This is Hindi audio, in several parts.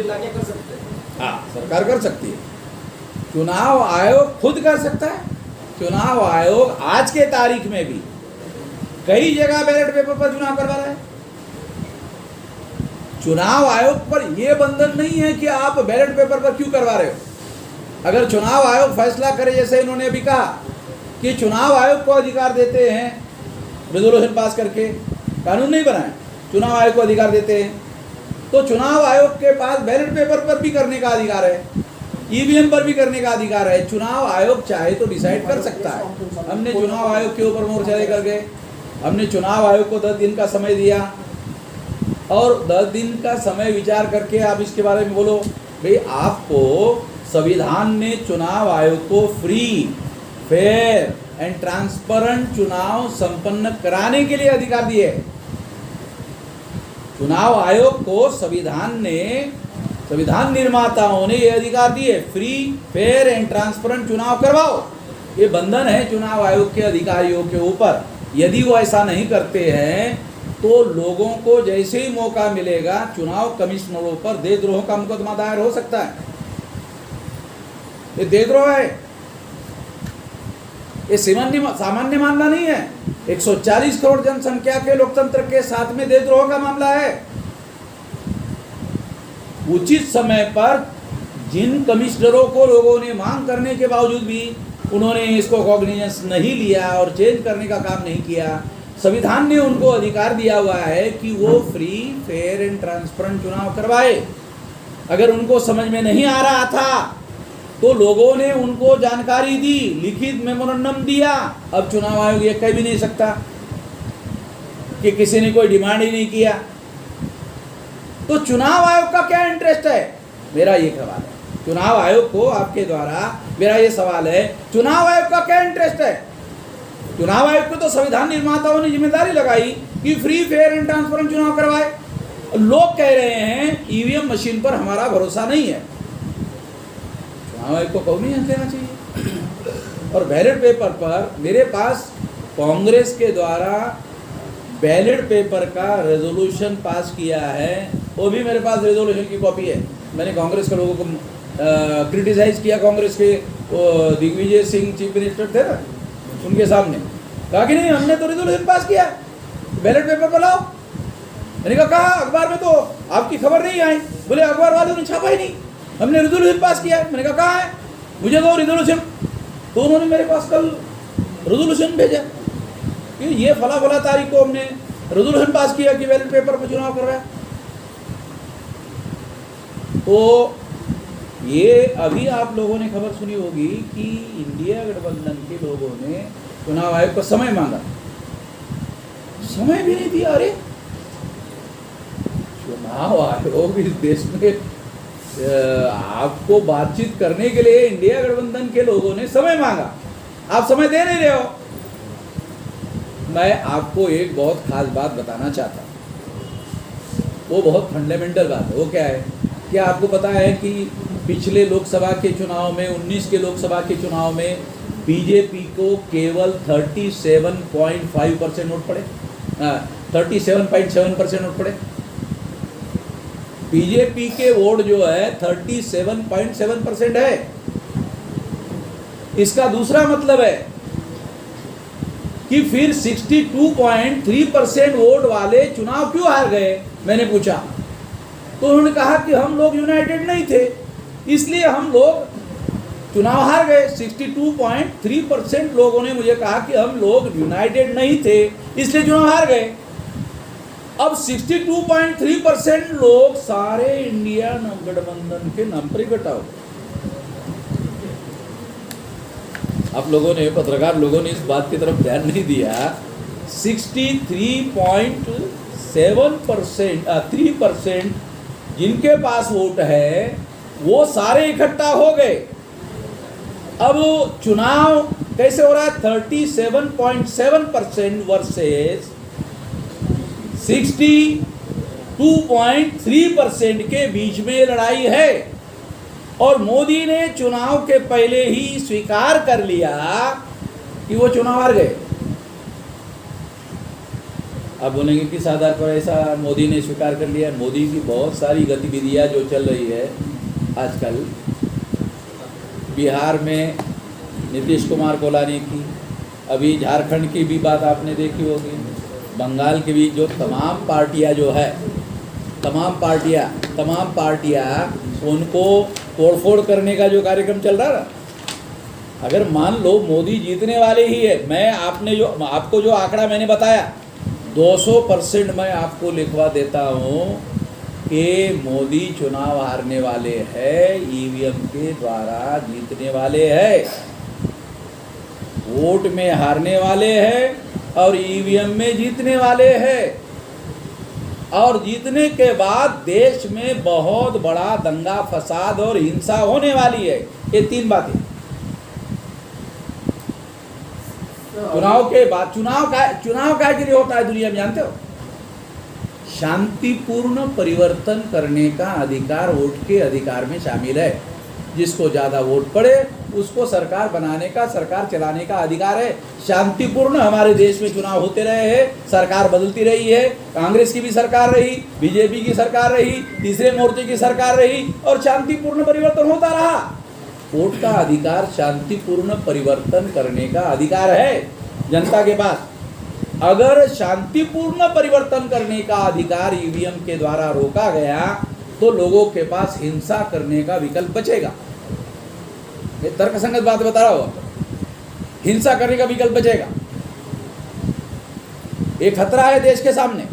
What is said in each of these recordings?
बिल लाके कर सकते हैं। हाँ, सरकार कर सकती है, चुनाव आयोग खुद कर सकता है। चुनाव आयोग आज के तारीख में भी कई जगह बैलेट पेपर पर चुनाव करवा रहा है। चुनाव आयोग पर यह बंधन नहीं है कि आप बैलेट पेपर पर क्यों करवा रहे हो। अगर चुनाव आयोग फैसला करे, जैसे इन्होंने अभी कहा कि चुनाव आयोग को अधिकार देते हैं रेजोल्यूशन पास करके, कानून नहीं बनाए, चुनाव आयोग को अधिकार देते हैं, तो चुनाव आयोग के पास बैलेट पेपर पर भी करने का अधिकार है, ईवीएम पर भी करने का अधिकार है। चुनाव आयोग चाहे तो डिसाइड कर सकता है। हमने चुनाव आयोग के ऊपर मोर्चा लेकर गए, हमने चुनाव आयोग को 10 दिन का समय दिया और 10 दिन का समय विचार करके आप इसके बारे में बोलो। भाई, आपको संविधान ने चुनाव आयोग को फ्री, फेयर एंड ट्रांसपेरेंट चुनाव संपन्न कराने के लिए अधिकार दिए। चुनाव आयोग को संविधान निर्माताओं ने ये अधिकार दिए, फ्री, फेयर एंड ट्रांसपेरेंट चुनाव करवाओ। ये बंधन है चुनाव आयोग के अधिकारियों के ऊपर। यदि वो ऐसा नहीं करते हैं तो लोगों को जैसे ही मौका मिलेगा चुनाव कमिश्नरों पर देशद्रोह का मुकदमा दायर हो सकता है। ये देशद्रोह है, ये सामान्य मामला नहीं है। 140 करोड़ जनसंख्या के लोकतंत्र के साथ में देशद्रोह का मामला है। उचित समय पर जिन कमिश्नरों को लोगों ने मांग करने के बावजूद भी उन्होंने इसको कॉग्निजेंस नहीं लिया और चेंज करने का काम नहीं किया, संविधान ने उनको अधिकार दिया हुआ है कि वो फ्री, फेयर एंड ट्रांसपेरेंट चुनाव करवाए। अगर उनको समझ में नहीं आ रहा था तो लोगों ने उनको जानकारी दी, लिखित मेमोरेंडम दिया। अब चुनाव आयोग ये कह भी नहीं सकता कि किसी ने कोई डिमांड ही नहीं किया। तो चुनाव आयोग का क्या इंटरेस्ट है, मेरा ये सवाल है। चुनाव आयोग को आपके द्वारा मेरा ये सवाल है, चुनाव आयोग का क्या इंटरेस्ट है। चुनाव आयोग को तो संविधान निर्माताओं ने जिम्मेदारी लगाई कि फ्री, फेयर एंड ट्रांसपेरेंट चुनाव करवाए। लोग कह रहे हैं ईवीएम मशीन पर हमारा भरोसा नहीं है। चुनाव आयोग को कॉग्निजेंस लेना चाहिए। और बैलेट पेपर पर मेरे पास कांग्रेस के द्वारा बैलेट पेपर का रेजोल्यूशन पास किया है, वो भी मेरे पास रेजोल्यूशन की कॉपी है। मैंने कांग्रेस के लोगों को क्रिटिसाइज किया, कांग्रेस के दिग्विजय सिंह चीफ मिनिस्टर थे ना, उनके सामने कहा कि नहीं हमने तो रेजोल्यूशन पास किया, बैलेट पेपर पर लाओ। मैंने कहा अखबार में तो आपकी खबर नहीं आई। बोले अखबार वालों ने छापा ही नहीं, हमने रेजोल्यूशन पास किया। मैंने कहा कहाँ है, मुझे दो रेजोल्यूशन। तो उन्होंने मेरे पास कल रेजोल्यूशन भेजा कि ये फला तारीख को हमने रेजोल्यूशन पास किया कि बैलेट पेपर पर चुनाव करवाया। तो ये अभी आप लोगों ने खबर सुनी होगी कि इंडिया गठबंधन के लोगों ने चुनाव आयोग को समय मांगा, समय भी नहीं दिया। अरे चुनाव आयोग इस देश में आपको बातचीत करने के लिए इंडिया गठबंधन के लोगों ने समय मांगा, आप समय दे नहीं रहे हो। मैं आपको एक बहुत खास बात बताना चाहता हूँ, वो बहुत फंडामेंटल बात है। वो क्या है, क्या आपको पता है कि पिछले लोकसभा के चुनाव में 19 के लोकसभा के चुनाव में बीजेपी को केवल 37.5% वोट पड़े, 37.7% वोट पड़े। बीजेपी के वोट जो है 37.7% है। इसका दूसरा मतलब है कि फिर 62.3% वोट वाले चुनाव क्यों हार गए, मैंने पूछा। तो उन्होंने कहा कि हम लोग यूनाइटेड नहीं थे, इसलिए हम लोग चुनाव हार गए। 62.3% लोगों ने मुझे कहा कि हम लोग यूनाइटेड नहीं थे, इसलिए चुनाव हार गए। अब 62.3% लोग सारे इंडिया गठबंधन के नाम पर इकट्ठा हो गए। आप लोगों ने, पत्रकार लोगों ने इस बात की तरफ ध्यान नहीं दिया। 3% जिनके पास वोट है वो सारे इकट्ठा हो गए। अब चुनाव कैसे हो रहा है, 37.7% वर्सेस 62.3% के बीच में लड़ाई है। और मोदी ने चुनाव के पहले ही स्वीकार कर लिया कि वो चुनाव हार गए। आप बोलेंगे किस आधार पर ऐसा मोदी ने स्वीकार कर लिया? मोदी की बहुत सारी गतिविधियां जो चल रही है आजकल, बिहार में नीतीश कुमार को लाने की, अभी झारखंड की भी बात आपने देखी होगी, बंगाल की भी, जो तमाम पार्टियां जो है, तमाम पार्टियां उनको तोड़फोड़ करने का जो कार्यक्रम चल रहा है ना, अगर मान लो मोदी जीतने वाले ही है, मैं आपको जो आंकड़ा मैंने बताया 200% मैं आपको लिखवा देता हूँ कि मोदी चुनाव हारने वाले हैं, ईवीएम के द्वारा जीतने वाले हैं, वोट में हारने वाले हैं और ईवीएम में जीतने वाले हैं। और जीतने के बाद देश में बहुत बड़ा दंगा फसाद और हिंसा होने वाली है। ये 3 बातें। चुनाव के बाद चुनाव का के लिए होता है दुनिया में, जानते हो? शांतिपूर्ण परिवर्तन करने का अधिकार वोट के अधिकार में शामिल है। जिसको ज़्यादा वोट पड़े उसको सरकार बनाने का, सरकार चलाने का अधिकार है। शांतिपूर्ण हमारे देश में चुनाव होते रहे हैं, सरकार बदलती रही है, कांग्रेस की भी सरकार रही, बीजेपी की सरकार रही, तीसरे मोर्चे की सरकार रही और शांतिपूर्ण परिवर्तन होता रहा। वोट का अधिकार शांतिपूर्ण परिवर्तन करने का अधिकार है जनता के पास। अगर शांतिपूर्ण परिवर्तन करने का अधिकार ईवीएम के द्वारा रोका गया तो लोगों के पास हिंसा करने का विकल्प बचेगा। मैं तर्कसंगत बात बता रहा हूं, हिंसा करने का विकल्प बचेगा। एक खतरा है देश के सामने।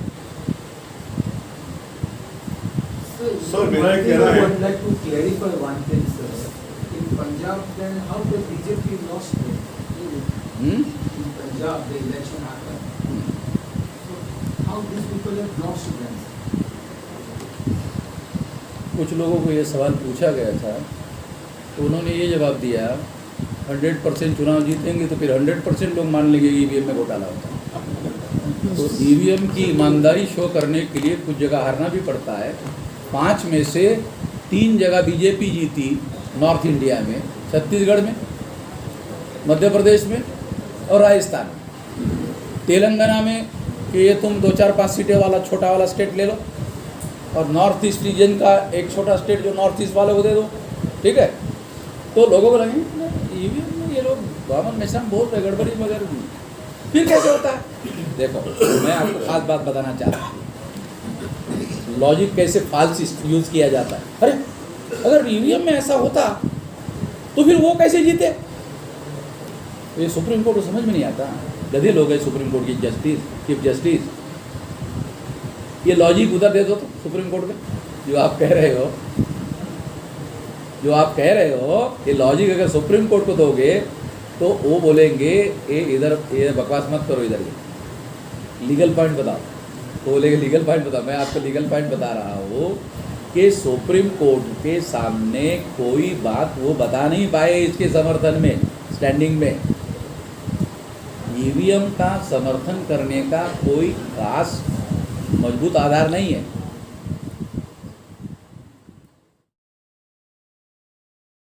सर मेरा एक कहना है, like to clarify one thing, sir. In Punjab, then how the BJP lost it? In Punjab, the election happened. So how these people have lost them? कुछ लोगों को ये सवाल पूछा गया था तो उन्होंने ये जवाब दिया 100% चुनाव जीतेंगे तो फिर 100% लोग मान लेंगे ईवीएम में घोटाला होता है। तो ईवीएम की ईमानदारी शो करने के लिए कुछ जगह हारना भी पड़ता है। 5 में से 3 जगह बीजेपी जीती, नॉर्थ इंडिया में, छत्तीसगढ़ में, मध्य प्रदेश में और राजस्थान में। तेलंगाना में कि ये तुम 2-4-5 सीटें वाला छोटा वाला स्टेट ले लो और नॉर्थ ईस्ट रीजन का एक छोटा स्टेट जो नॉर्थ ईस्ट वाले को दे दो, ठीक है? तो लोगों को लगे ईवीएम में ये लोग गवर्नमेंट में बोल रहे गड़बड़ी वगैरह, फिर कैसे होता है? देखो मैं आपको खास बात बताना चाहता हूँ, लॉजिक कैसे फाल्स यूज़ किया जाता है। अरे अगर ईवीएम में ऐसा होता तो फिर वो कैसे जीते? तो ये सुप्रीम कोर्ट को समझ में नहीं आता। गधे लोग हैं सुप्रीम कोर्ट की जस्टिस, चीफ जस्टिस। ये लॉजिक उधर दे दो तो सुप्रीम कोर्ट में, जो आप कह रहे हो, ये लॉजिक अगर सुप्रीम कोर्ट को दोगे तो वो बोलेंगे ये बकवास मत करो, इधर ये लीगल पॉइंट बताओ। तो बोलेंगे लीगल पॉइंट बताओ। मैं आपको लीगल पॉइंट बता रहा हूँ कि सुप्रीम कोर्ट के सामने कोई बात वो बता नहीं पाए इसके समर्थन में, स्टैंडिंग में। ईवीएम का समर्थन करने का कोई खास मजबूत आधार नहीं है।